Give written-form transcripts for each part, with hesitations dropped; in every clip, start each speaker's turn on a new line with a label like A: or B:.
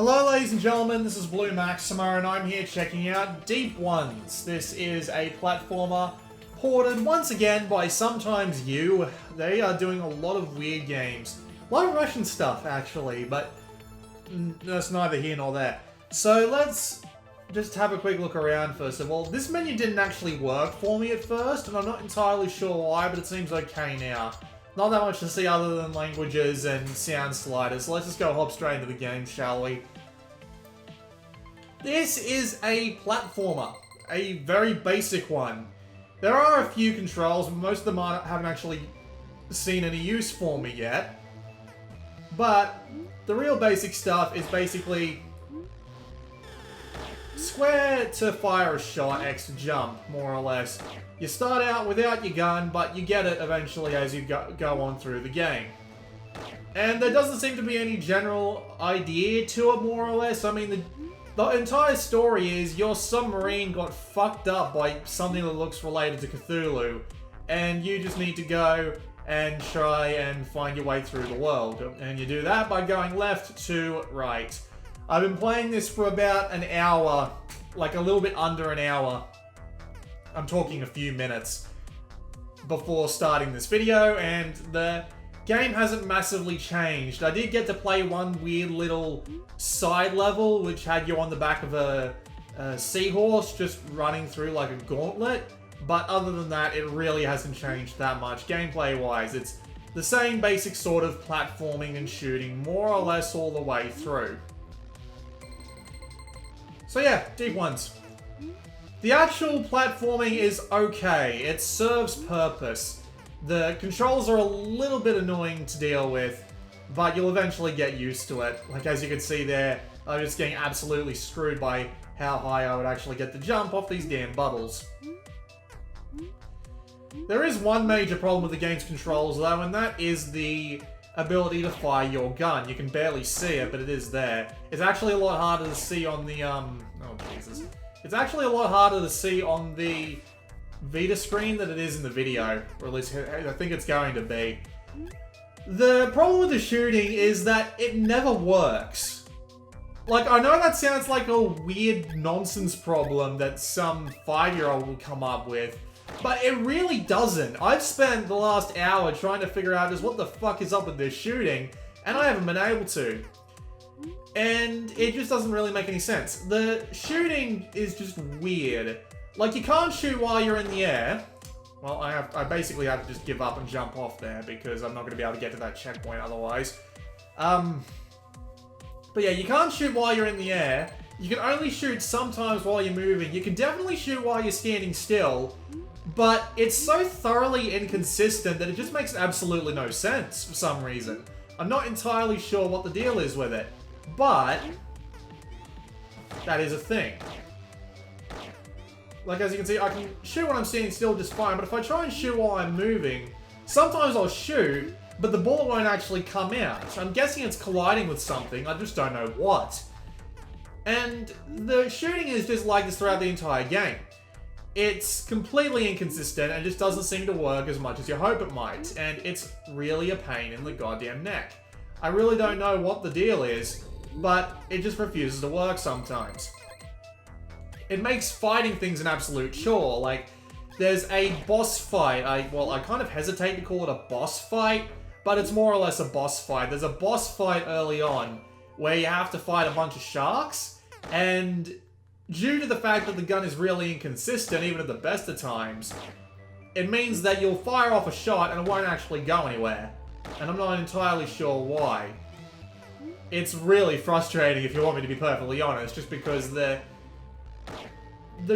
A: Hello ladies and gentlemen, this is Blue Maximo and I'm here checking out Deep Ones. This is a platformer ported once again by Sometimes You. They are doing a lot of weird games. A lot of Russian stuff actually, but that's neither here nor there. So let's just have a quick look around first of all. This menu didn't actually work for me at first and I'm not entirely sure why, but it seems okay now. Not that much to see other than languages and sound sliders, so let's just go hop straight into the game, shall we? This is a platformer, a very basic one. There are a few controls, but most of them haven't actually seen any use for me yet. But the real basic stuff is basically square to fire a shot, X to jump, more or less. You start out without your gun, but you get it eventually as you go on through the game. And there doesn't seem to be any general idea to it, more or less. I mean, the entire story is your submarine got fucked up by something that looks related to Cthulhu, and you just need to go and try and find your way through the world. And you do that by going left to right. I've been playing this for about an hour, like a little bit under an hour. I'm talking a few minutes before starting this video, and the game hasn't massively changed. I did get to play one weird little side level, which had you on the back of a seahorse just running through like a gauntlet. But other than that, it really hasn't changed that much gameplay-wise. It's the same basic sort of platforming and shooting, more or less all the way through. So yeah, Deep Ones. The actual platforming is okay. It serves purpose. The controls are a little bit annoying to deal with, but you'll eventually get used to it. Like as you can see there, I'm just getting absolutely screwed by how high I would actually get to jump off these damn bubbles. There is one major problem with the game's controls though, and that is the ability to fire your gun. You can barely see it, but it is there. It's actually a lot harder to see on the, oh Jesus. It's actually a lot harder to see on the Vita screen than it is in the video, or at least I think it's going to be. The problem with the shooting is that it never works. Like, I know that sounds like a weird nonsense problem that some 5-year-old would come up with, but it really doesn't. I've spent the last hour trying to figure out just what the fuck is up with this shooting, and I haven't been able to. And it just doesn't really make any sense. The shooting is just weird. Like, you can't shoot while you're in the air. Well, I basically have to just give up and jump off there because I'm not going to be able to get to that checkpoint otherwise. But yeah, you can't shoot while you're in the air. You can only shoot sometimes while you're moving. You can definitely shoot while you're standing still. But it's so thoroughly inconsistent that it just makes absolutely no sense for some reason. I'm not entirely sure what the deal is with it. But that is a thing. Like, as you can see, I can shoot when I'm standing still just fine, but if I try and shoot while I'm moving, sometimes I'll shoot, but the bullet won't actually come out. I'm guessing it's colliding with something, I just don't know what. And the shooting is just like this throughout the entire game. It's completely inconsistent and just doesn't seem to work as much as you hope it might, and it's really a pain in the goddamn neck. I really don't know what the deal is, but it just refuses to work sometimes. It makes fighting things an absolute chore. Like, there's a boss fight. I kind of hesitate to call it a boss fight, but it's more or less a boss fight. There's a boss fight early on where you have to fight a bunch of sharks, and due to the fact that the gun is really inconsistent, even at the best of times, it means that you'll fire off a shot and it won't actually go anywhere. And I'm not entirely sure why. It's really frustrating if you want me to be perfectly honest, just because the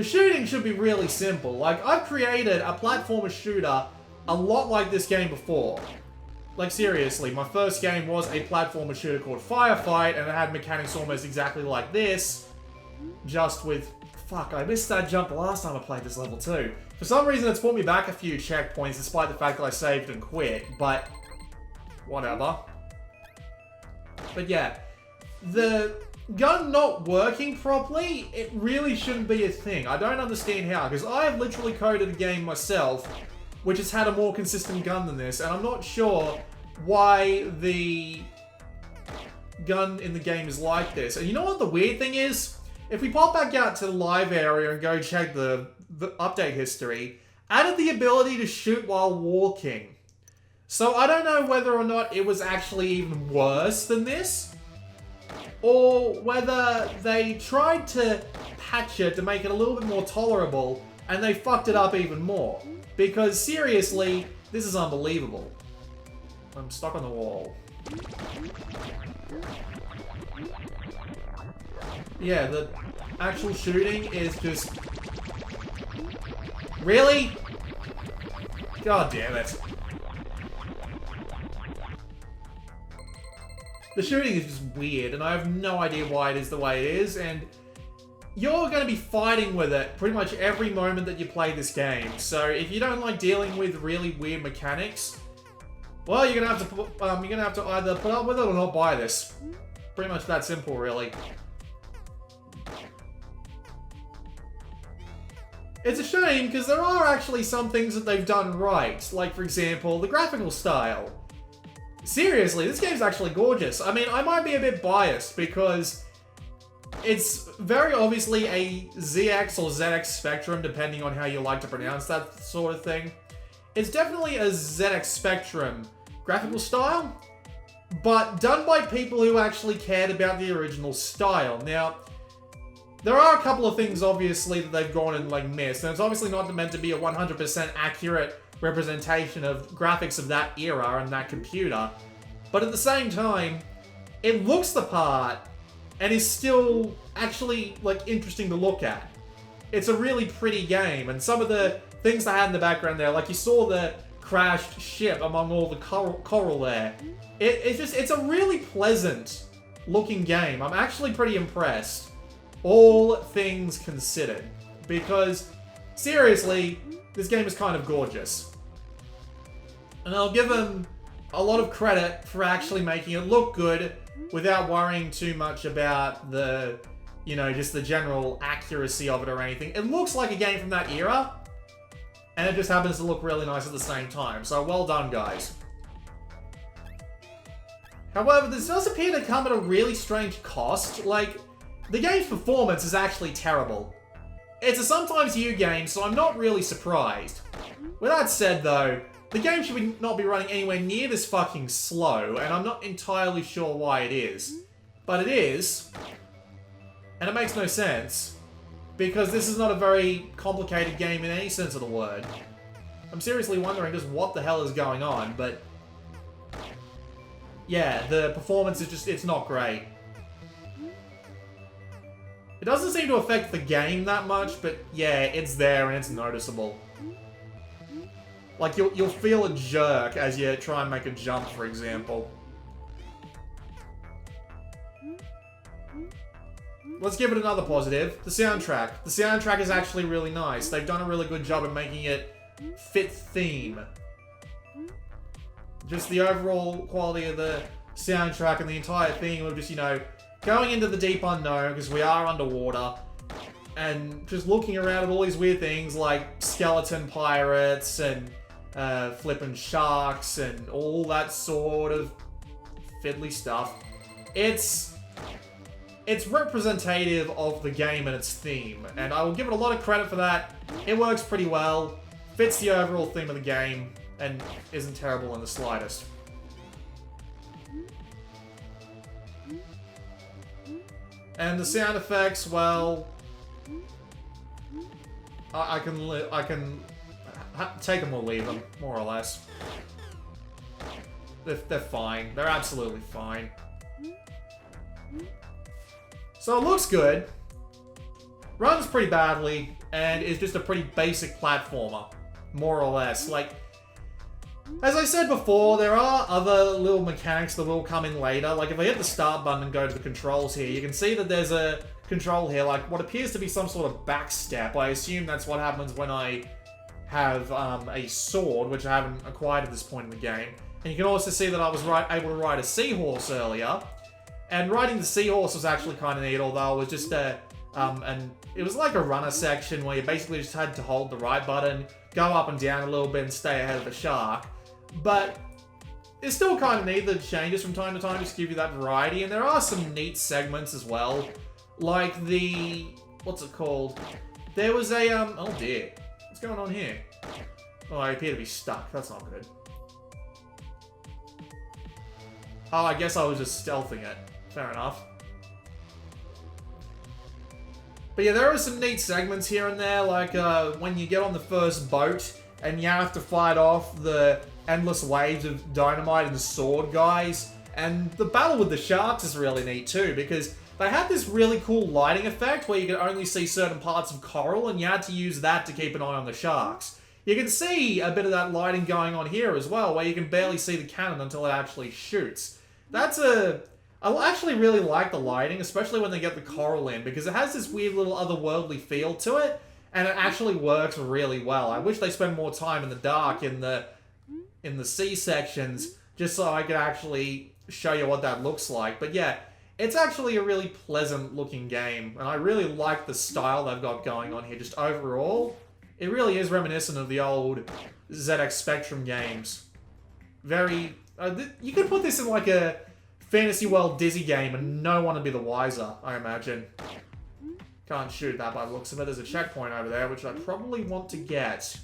A: shooting should be really simple. Like, I've created a platformer shooter a lot like this game before. Like, seriously, my first game was a platformer shooter called Firefight, and it had mechanics almost exactly like this, just with... Fuck, I missed that jump the last time I played this level too. For some reason, it's brought me back a few checkpoints, despite the fact that I saved and quit, but... whatever. But yeah, the gun not working properly, it really shouldn't be a thing. I don't understand how, because I have literally coded a game myself which has had a more consistent gun than this, and I'm not sure why the gun in the game is like this. And you know what the weird thing is? If we pop back out to the live area and go check the update history, added the ability to shoot while walking. So I don't know whether or not it was actually even worse than this, or whether they tried to patch it to make it a little bit more tolerable, and they fucked it up even more. Because seriously, this is unbelievable. I'm stuck on the wall. Yeah, the actual shooting is just... Really? God damn it. The shooting is just weird, and I have no idea why it is the way it is, and you're going to be fighting with it pretty much every moment that you play this game. So if you don't like dealing with really weird mechanics, well, you're gonna have to either put up with it or not buy this. Pretty much that simple, really. It's a shame because there are actually some things that they've done right, like for example the graphical style. Seriously, this game's actually gorgeous. I mean, I might be a bit biased because it's very obviously a ZX or ZX Spectrum, depending on how you like to pronounce that sort of thing. It's definitely a ZX Spectrum graphical style, but done by people who actually cared about the original style. Now, there are a couple of things, obviously, that they've gone and, like, missed, and it's obviously not meant to be a 100% accurate representation of graphics of that era and that computer, but at the same time, it looks the part, and is still actually, like, interesting to look at. It's a really pretty game, and some of the things they had in the background there, like you saw the crashed ship among all the coral there. It's a really pleasant looking game. I'm actually pretty impressed, all things considered, because seriously, this game is kind of gorgeous. And I'll give them a lot of credit for actually making it look good without worrying too much about the, you know, just the general accuracy of it or anything. It looks like a game from that era, and it just happens to look really nice at the same time. So well done, guys. However, this does appear to come at a really strange cost. Like, the game's performance is actually terrible. It's a sometimes you game, so I'm not really surprised. With that said, though, the game should not be running anywhere near this fucking slow, and I'm not entirely sure why it is. But it is, and it makes no sense, because this is not a very complicated game in any sense of the word. I'm seriously wondering just what the hell is going on, but yeah, the performance is just, it's not great. It doesn't seem to affect the game that much, but yeah, it's there and it's noticeable. Like, you'll feel a jerk as you try and make a jump, for example. Let's give it another positive. The soundtrack. The soundtrack is actually really nice. They've done a really good job of making it fit theme. Just the overall quality of the soundtrack and the entire theme of just, you know, going into the deep unknown, because we are underwater, and just looking around at all these weird things like skeleton pirates and flippin' sharks and all that sort of fiddly stuff. It's representative of the game and its theme, and I will give it a lot of credit for that. It works pretty well, fits the overall theme of the game, and isn't terrible in the slightest. And the sound effects, well, I can take them or leave them, more or less. They're fine. They're absolutely fine. So it looks good, runs pretty badly, and is just a pretty basic platformer, more or less. Like, as I said before, there are other little mechanics that will come in later. Like, if I hit the start button and go to the controls here, you can see that there's a control here, like what appears to be some sort of backstep. I assume that's what happens when I have a sword, which I haven't acquired at this point in the game. And you can also see that I was able to ride a seahorse earlier. And riding the seahorse was actually kind of neat, although it was just it was like a runner section where you basically just had to hold the right button, go up and down a little bit and stay ahead of the shark. But it's still kind of neat that it changes from time to time just to give you that variety. And there are some neat segments as well. Like the... what's it called? There was a, oh dear. What's going on here? Oh, I appear to be stuck. That's not good. Oh, I guess I was just stealthing it. Fair enough. But yeah, there are some neat segments here and there, like when you get on the first boat and you have to fight off the endless waves of dynamite and the sword guys. And the battle with the sharks is really neat too, because they had this really cool lighting effect where you could only see certain parts of coral, and you had to use that to keep an eye on the sharks. You can see a bit of that lighting going on here as well, where you can barely see the cannon until it actually shoots. That's a... I actually really like the lighting, especially when they get the coral in, because it has this weird little otherworldly feel to it, and it actually works really well. I wish they spent more time in the dark in the sea sections, just so I could actually show you what that looks like. But yeah, it's actually a really pleasant looking game, and I really like the style they've got going on here. Just overall, it really is reminiscent of the old ZX Spectrum games. Very... you could put this in like a Fantasy World Dizzy game and no one would be the wiser, I imagine. Can't shoot that by the looks of it. There's a checkpoint over there, which I probably want to get.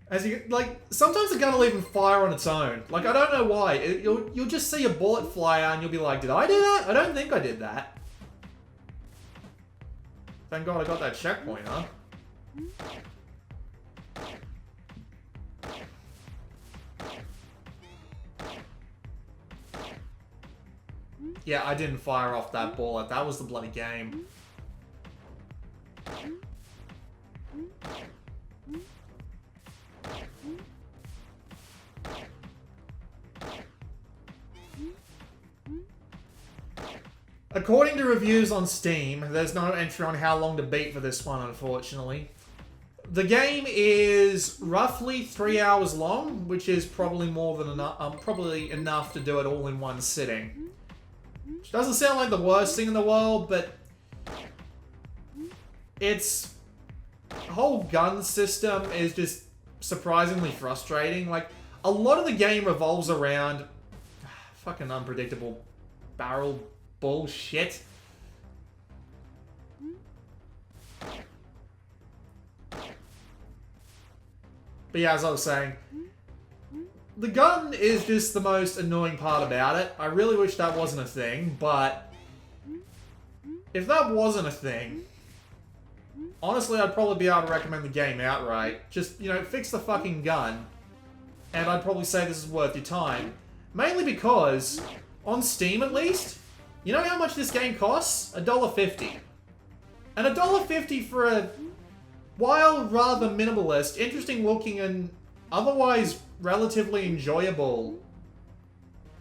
A: As you, like, sometimes the gun will even fire on its own. Like, I don't know why. You'll just see a bullet fly out and you'll be like, did I do that? I don't think I did that. Thank God I got that checkpoint, huh? Yeah, I didn't fire off that bullet. That was the bloody game. According to reviews on Steam, there's no entry on how long to beat for this one, unfortunately. The game is roughly 3 hours long, which is probably more than enough, probably enough to do it all in one sitting. Which doesn't sound like the worst thing in the world, but its whole gun system is just surprisingly frustrating. Like, a lot of the game revolves around fucking unpredictable barrel bullshit. But yeah, as I was saying, the gun is just the most annoying part about it. I really wish that wasn't a thing, but if that wasn't a thing, honestly, I'd probably be able to recommend the game outright. Just, you know, fix the fucking gun, and I'd probably say this is worth your time. Mainly because, on Steam at least, you know how much this game costs? $1.50. And $1.50 for a, while rather minimalist, interesting looking and otherwise relatively enjoyable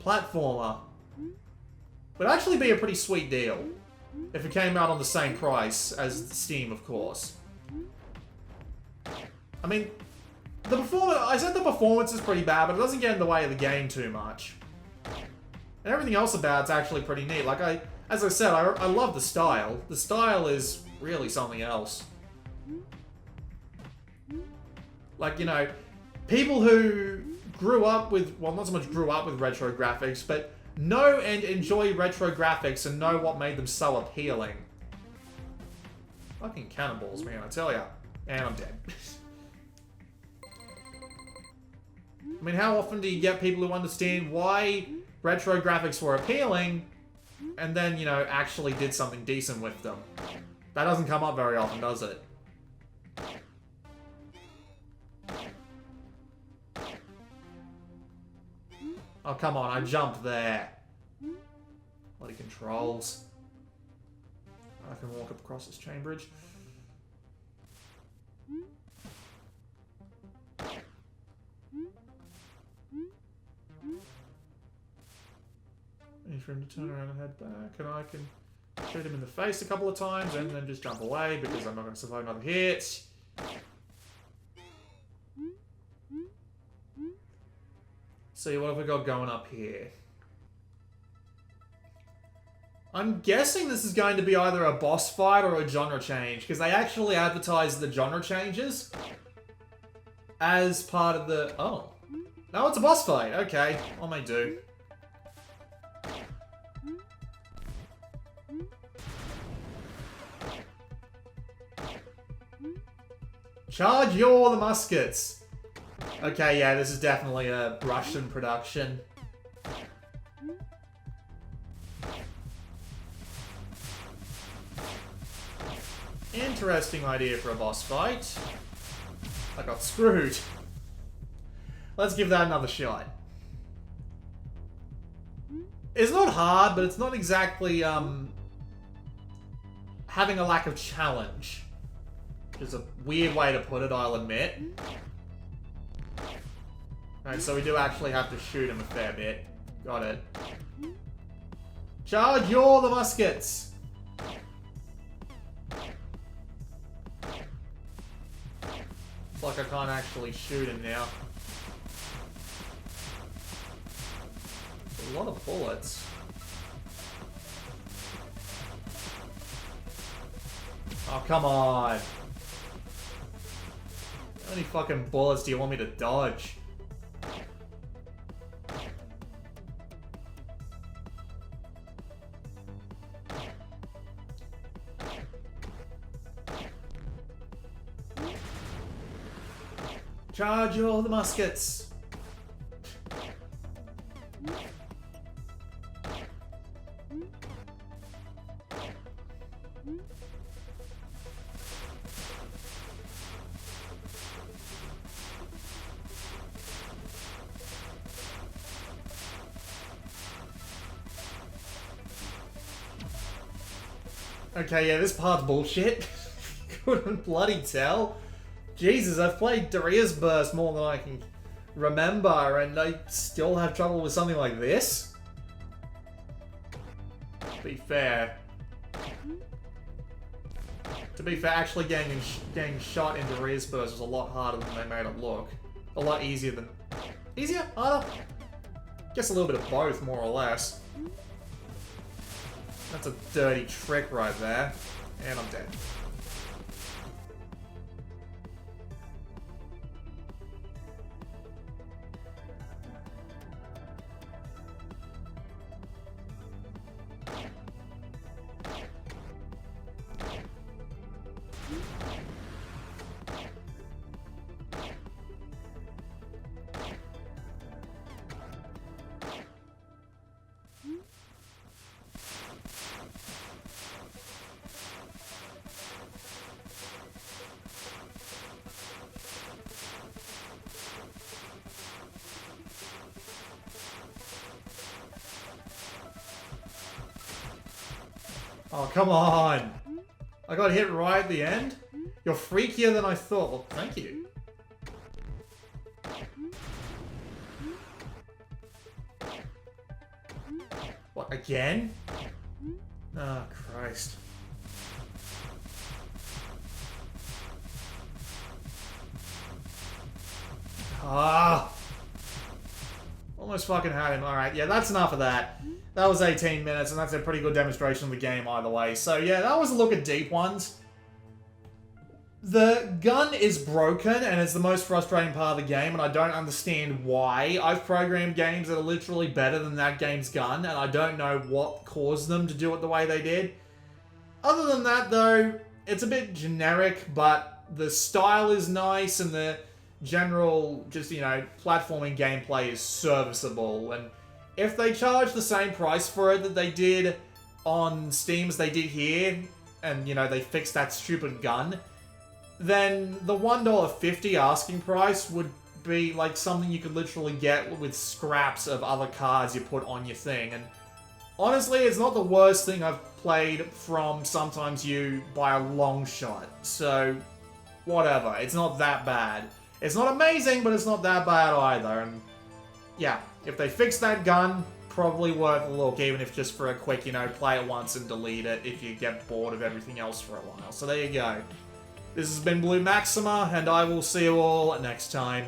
A: platformer would actually be a pretty sweet deal if it came out on the same price as Steam, of course. I mean, the performance, I said the performance is pretty bad, but it doesn't get in the way of the game too much. And everything else about it's actually pretty neat. Like, as I said, I love the style. The style is really something else. Like, you know, people who grew up with, well, not so much grew up with retro graphics, but know and enjoy retro graphics and know what made them so appealing. Fucking cannonballs, man, I tell ya. And I'm dead. I mean, how often do you get people who understand why retro graphics were appealing, and then, you know, actually did something decent with them? That doesn't come up very often, does it? Oh, come on, I jumped there. Bloody controls. I can walk up across this chain bridge. Need for him to turn around and head back, and I can shoot him in the face a couple of times and then just jump away because I'm not going to survive another hit. See, what have we got going up here? I'm guessing this is going to be either a boss fight or a genre change, because they actually advertise the genre changes as part of the... Oh. No, it's a boss fight. Okay, what may do. Charge your the muskets. Okay, yeah, this is definitely a Russian production. Interesting idea for a boss fight. I got screwed. Let's give that another shot. It's not hard, but it's not exactly having a lack of challenge. Which is a weird way to put it, I'll admit. Right, so we do actually have to shoot him a fair bit. Got it. Charge your the muskets! It's like I can't actually shoot him now. A lot of bullets. Oh, come on. How many fucking bullets do you want me to dodge? Charge all the muskets! Okay, yeah, this part's bullshit. Couldn't bloody tell. Jesus, I've played Darius Burst more than I can remember, and I still have trouble with something like this? To be fair, actually getting shot in Darius Burst was a lot harder than they made it look. A lot easier than... Easier? Harder? Guess a little bit of both, more or less. That's a dirty trick right there. And I'm dead. Oh, come on! I got hit right at the end? You're freakier than I thought. Well, thank you. What, again? Oh, Christ. Ah! Almost fucking had him. Alright, yeah, that's enough of that. That was 18 minutes, and that's a pretty good demonstration of the game either way. So yeah, that was a look at Deep Ones. The gun is broken, and it's the most frustrating part of the game, and I don't understand why. I've programmed games that are literally better than that game's gun, and I don't know what caused them to do it the way they did. Other than that, though, it's a bit generic, but the style is nice, and the general, just, you know, platforming gameplay is serviceable, and if they charge the same price for it that they did on Steam as they did here, and, you know, they fixed that stupid gun, then the $1.50 asking price would be like something you could literally get with scraps of other cards you put on your thing. And honestly, it's not the worst thing I've played from Sometimes You by a long shot. So, whatever. It's not that bad. It's not amazing, but it's not that bad either. And yeah, if they fix that gun, probably worth a look, even if just for a quick, you know, play it once and delete it if you get bored of everything else for a while. So there you go. This has been Blue Maxima, and I will see you all next time.